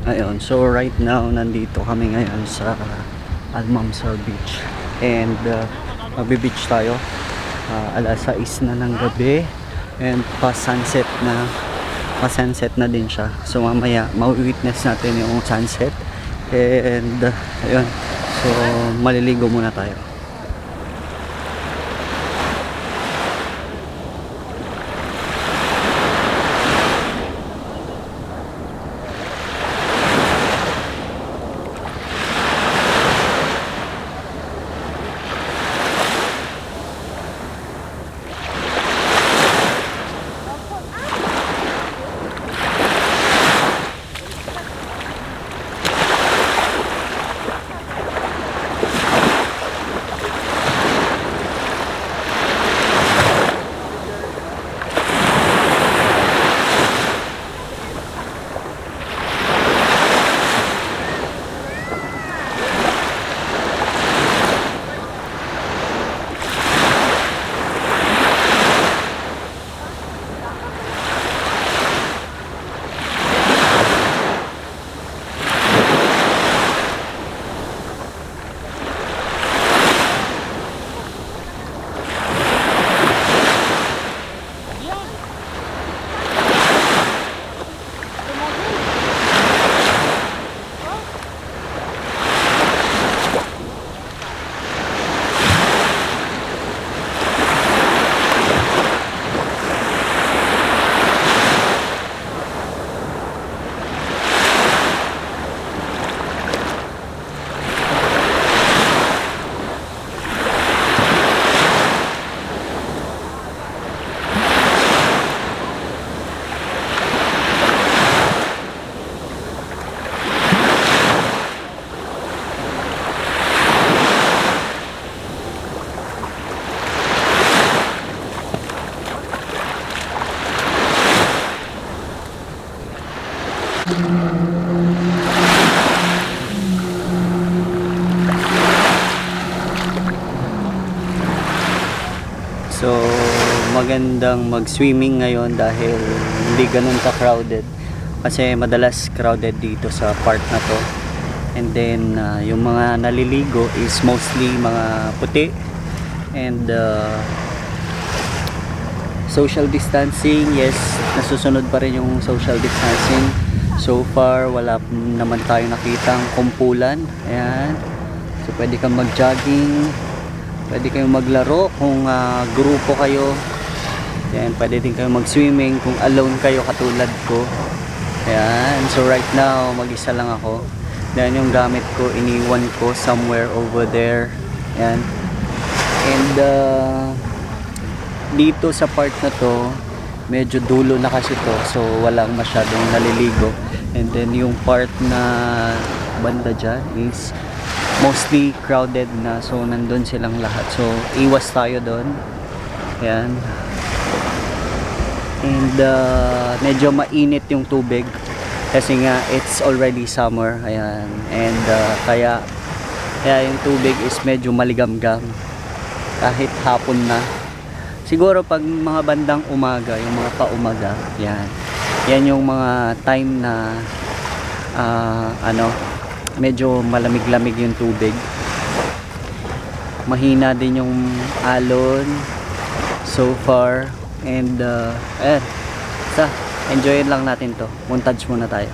Ayun, so right now nandito kami ngayon sa Mamzar Beach and magbe-beach tayo alas 6 na ng gabi and pa-sunset na din siya. So mamaya ma-witness natin yung sunset and ayun, so maliligo muna tayo. So magandang mag-swimming ngayon dahil hindi ganun ka-crowded, kasi madalas crowded dito sa part na to. And then yung mga naliligo is mostly mga puti and social distancing. Yes, nasusunod pa rin yung social distancing. So far wala naman tayo nakitang kumpulan. Ayan, so pwede kang mag-jogging, pwede kayong maglaro kung grupo kayo. Ayan, pwede din kayong mag-swimming kung alone kayo katulad ko. Ayan, so right now mag-isa lang ako. Then yung gamit ko iniwan ko somewhere over there. Ayan. And dito sa part na to, medyo dulo na kasi to, so walang masyadong naliligo. And then yung part na banda dyan is mostly crowded na, so nandun silang lahat, so iwas tayo doon. Ayan. And medyo mainit yung tubig kasi nga it's already summer. Ayan. And kaya yung tubig is medyo maligamgam kahit hapon na. Siguro pag mga bandang umaga, yung mga paumaga, yan yung mga time na medyo malamig-lamig yung tubig. Mahina din yung alon so far. And ayan, enjoyin lang natin to. Montage muna tayo.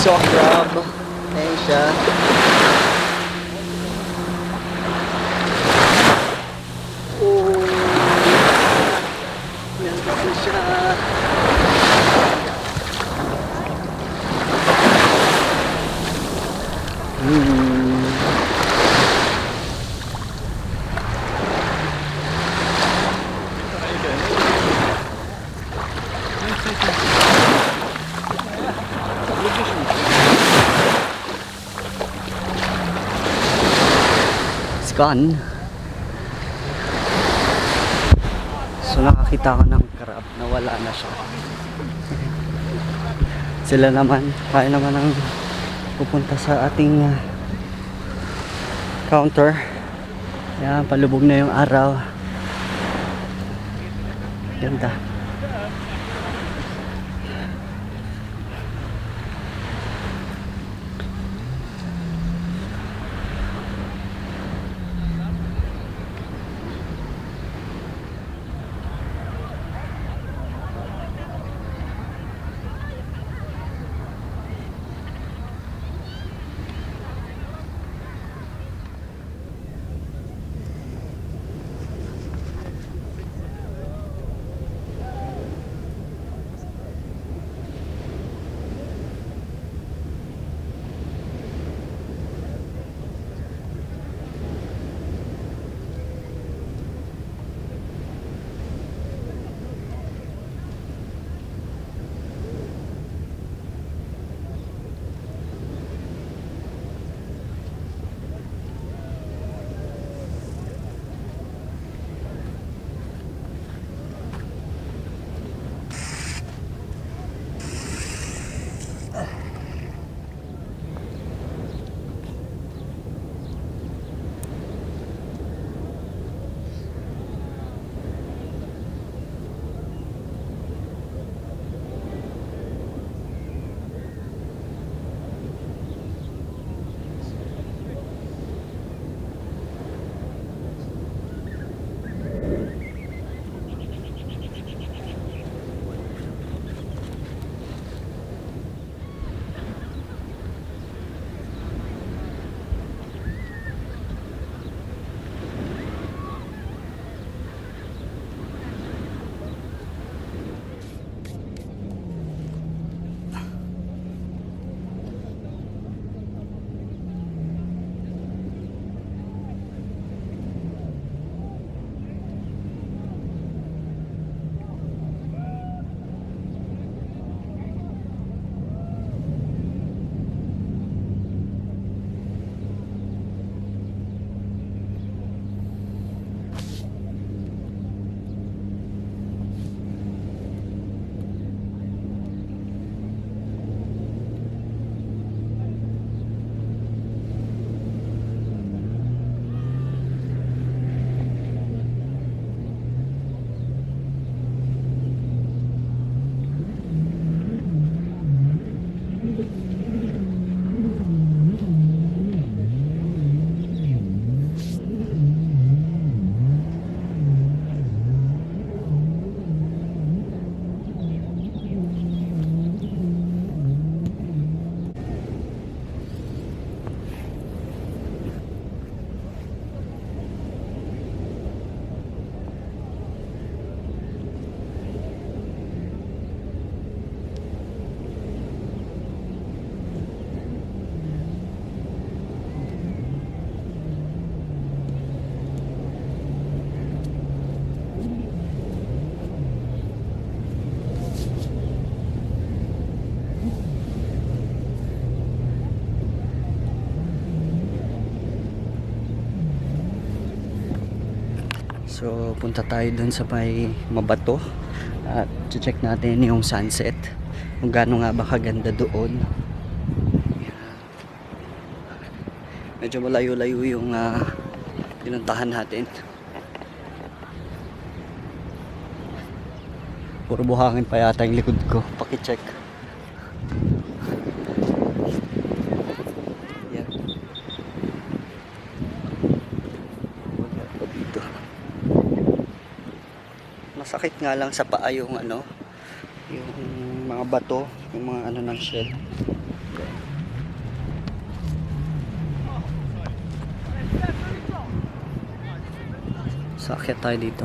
So crab. Ayan siya. Oh. Yan kasi siya. Gone. So nakakita ko ng crab na wala na siya. Sila naman, kaya naman ang pupunta sa ating counter. Yan, palubog na yung araw. Ganda. So punta tayo dun sa may mabato at check natin yung sunset, kung gaano nga ba kaganda doon. Medyo malayo-layo yung pinuntahan natin. Puro buhangin pa yata yung likod ko. Paki-check. Yan. Wala pa dito. Masakit nga lang sa paa yung ano, yung mga bato, yung mga ano ng shell. Sakit tayo dito.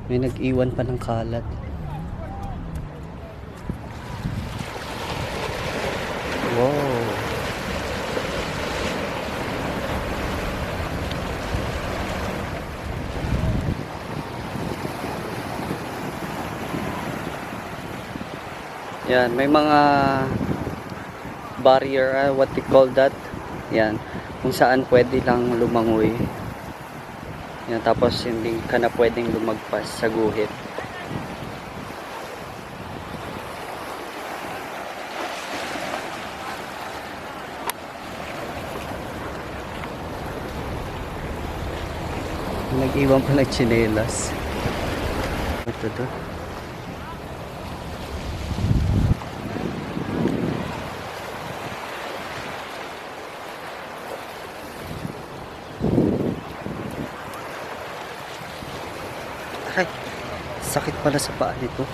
May nag-iwan pa ng kalat. Wow. Yan, may mga barrier, what they call that. Yan, kung saan pwede lang lumangoy. Yan, tapos hindi ka na pwedeng lumagpas sa guhit. Nag-iwan pa ng tsinelas. Ito to. Ay, sakit pala sa paa nito.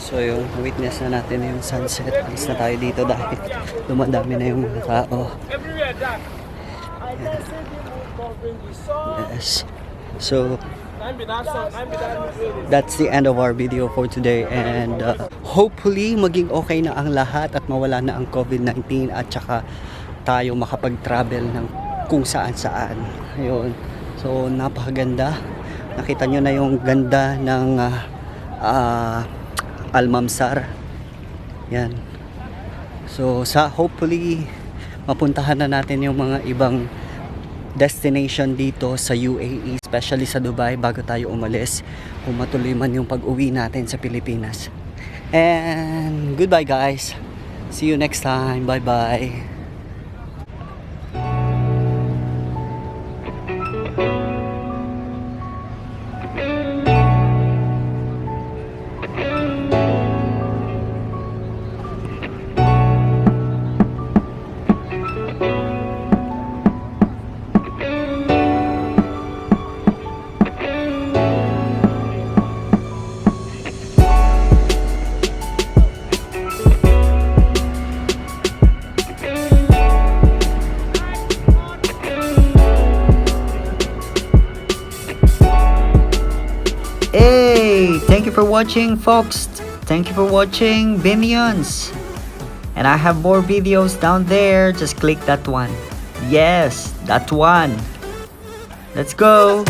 So yung witness na natin yung sunset. Alis na tayo dito dahil dumadami na yung mga tao. Yes. So that's the end of our video for today, and hopefully maging okay na ang lahat at mawala na ang COVID-19 at saka tayo makapag-travel ng kung saan-saan. Ayun. So napakaganda. Nakita nyo na yung ganda ng Mamzar. Yan. So hopefully mapuntahan na natin yung mga ibang destination dito sa UAE, especially sa Dubai, bago tayo umalis, kung matuloy man yung pag-uwi natin sa Pilipinas. And goodbye guys. See you next time. Bye bye. Hey, thank you for watching folks. Thank you for watching Binions. And I have more videos down there. Just click that one. Yes, that one. Let's go.